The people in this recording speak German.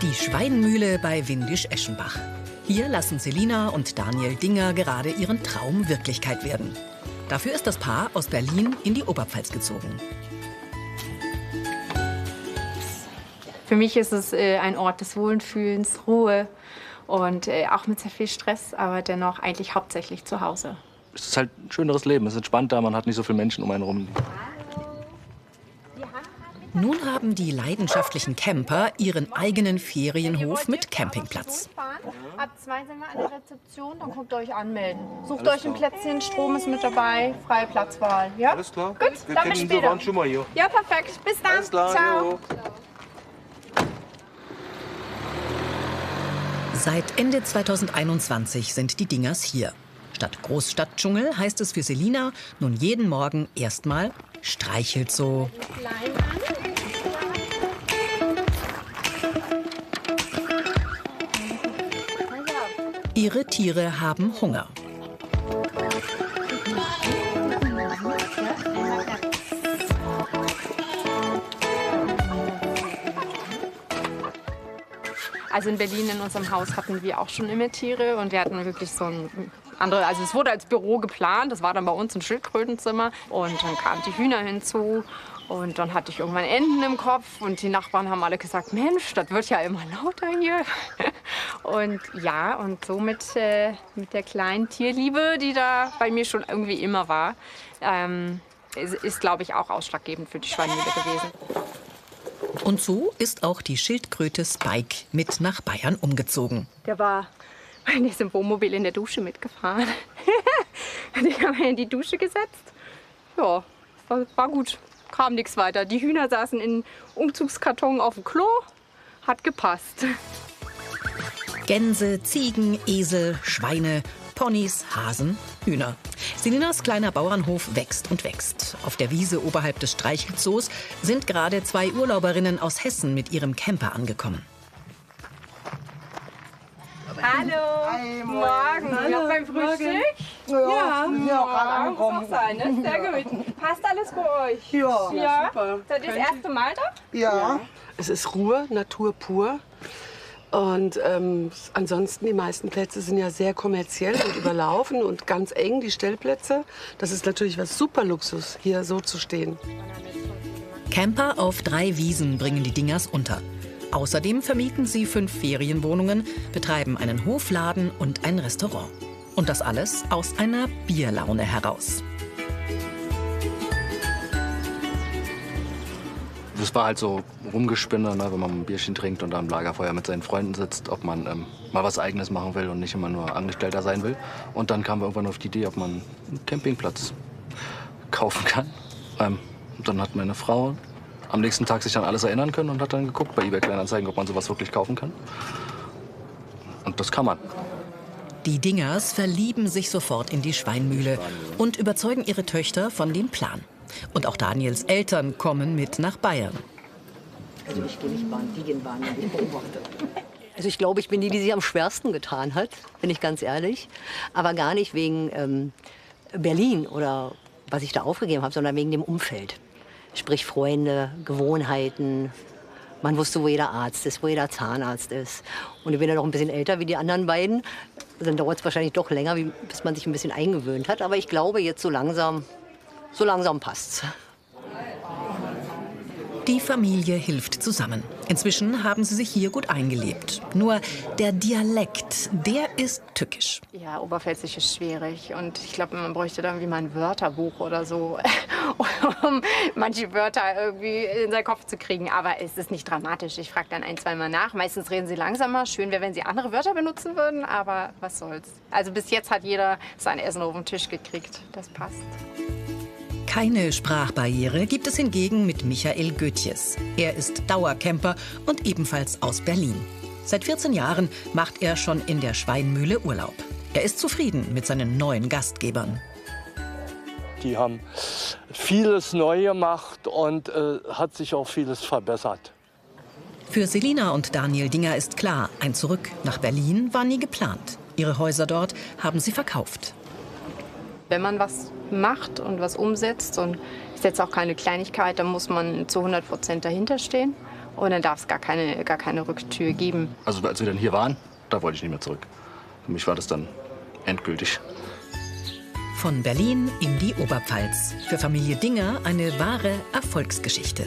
Die Schweinmühle bei Windisch-Eschenbach. Hier lassen Selina und Daniel Dinger gerade ihren Traum Wirklichkeit werden. Dafür ist das Paar aus Berlin in die Oberpfalz gezogen. Für mich ist es ein Ort des Wohlfühlens, Ruhe und auch mit sehr viel Stress, aber dennoch eigentlich hauptsächlich zu Hause. Es ist halt ein schöneres Leben, es ist entspannter, man hat nicht so viele Menschen um einen herum. Nun haben die leidenschaftlichen Camper ihren eigenen Ferienhof mit Campingplatz. Ab 2 sind wir an der Rezeption, dann guckt euch anmelden. Sucht euch ein Plätzchen, Strom ist mit dabei, freie Platzwahl. Ja? Alles klar. Gut, Wir dann bis kennen später. Sie schon mal hier. Ja, perfekt. Bis dann. Alles klar, Ciao. jo. Seit Ende 2021 sind die Dingers hier. Statt Großstadtdschungel heißt es für Selina nun jeden Morgen erstmal streichelt so. Ihre Tiere haben Hunger. Also in Berlin in unserem Haus hatten wir auch schon immer Tiere und wir hatten wirklich so ein andere, also es wurde als Büro geplant, das war dann bei uns ein Schildkrötenzimmer und dann kamen die Hühner hinzu und dann hatte ich irgendwann Enten im Kopf und die Nachbarn haben alle gesagt, Mensch, das wird ja immer lauter hier. Und ja, und so mit der kleinen Tierliebe, die da bei mir schon irgendwie immer war, ist glaube ich auch ausschlaggebend für die Schweinmühle gewesen. Und so ist auch die Schildkröte Spike mit nach Bayern umgezogen. Der war in diesem Wohnmobil in der Dusche mitgefahren. Die haben wir in die Dusche gesetzt. Ja, war gut. Kam nichts weiter. Die Hühner saßen in Umzugskarton auf dem Klo. Hat gepasst. Gänse, Ziegen, Esel, Schweine, Ponys, Hasen, Hühner. Selinas kleiner Bauernhof wächst und wächst. Auf der Wiese oberhalb des Streichelzoos sind gerade 2 Urlauberinnen aus Hessen mit ihrem Camper angekommen. Hallo. Hi, Morgen. Hallo. Noch beim Frühstück? Ja, wir sind auch gerade angekommen. Muss auch sein, ne? Sehr gut. Passt alles bei euch? Ja. Ja. Super. Seid ihr das erste Mal da? Ja. Es ist Ruhe, Natur pur. Und ansonsten, die meisten Plätze sind ja sehr kommerziell und überlaufen und ganz eng, die Stellplätze. Das ist natürlich was super Luxus, hier so zu stehen. Camper auf 3 Wiesen bringen die Dingers unter. Außerdem vermieten sie 5 Ferienwohnungen, betreiben einen Hofladen und ein Restaurant. Und das alles aus einer Bierlaune heraus. Das war halt so Rumgespinne, ne, wenn man ein Bierchen trinkt und am Lagerfeuer mit seinen Freunden sitzt, ob man mal was Eigenes machen will und nicht immer nur Angestellter sein will. Und dann kamen wir irgendwann auf die Idee, ob man einen Campingplatz kaufen kann. Und dann hat meine Frau am nächsten Tag sich an alles erinnern können und hat dann geguckt bei eBay Kleinanzeigen, ob man sowas wirklich kaufen kann. Und das kann man. Die Dingers verlieben sich sofort in die Schweinmühle und überzeugen ihre Töchter von dem Plan. Und auch Daniels Eltern kommen mit nach Bayern. Also ich gehe nicht Bahn, die Bahn, ich beobachte. Also ich glaube, ich bin die, die sich am schwersten getan hat, bin ich ganz ehrlich. Aber gar nicht wegen Berlin oder was ich da aufgegeben habe, sondern wegen dem Umfeld. Sprich Freunde, Gewohnheiten. Man wusste, wo jeder Arzt ist, wo jeder Zahnarzt ist. Und ich bin ja noch ein bisschen älter wie die anderen beiden. Dann dauert es wahrscheinlich doch länger, bis man sich ein bisschen eingewöhnt hat. Aber ich glaube, jetzt so langsam passt's. Die Familie hilft zusammen. Inzwischen haben sie sich hier gut eingelebt. Nur der Dialekt, der ist tückisch. Ja, Oberpfälzisch ist schwierig und ich glaube, man bräuchte da irgendwie mal ein Wörterbuch oder so, um manche Wörter irgendwie in seinen Kopf zu kriegen. Aber es ist nicht dramatisch. Ich frage dann 1-2 Mal nach. Meistens reden sie langsamer. Schön wäre, wenn sie andere Wörter benutzen würden, aber was soll's. Also bis jetzt hat jeder sein Essen auf den Tisch gekriegt. Das passt. Keine Sprachbarriere gibt es hingegen mit Michael Goetjes. Er ist Dauercamper und ebenfalls aus Berlin. Seit 14 Jahren macht er schon in der Schweinmühle Urlaub. Er ist zufrieden mit seinen neuen Gastgebern. Die haben vieles neu gemacht und hat sich auch vieles verbessert. Für Selina und Daniel Dinger ist klar, ein Zurück nach Berlin war nie geplant. Ihre Häuser dort haben sie verkauft. Wenn man was macht und was umsetzt und ist jetzt auch keine Kleinigkeit, dann muss man zu 100% dahinter stehen Und dann darf es gar keine Rücktür geben. Also als wir dann hier waren, da wollte ich nicht mehr zurück. Für mich war das dann endgültig. Von Berlin in die Oberpfalz. Für Familie Dinger eine wahre Erfolgsgeschichte.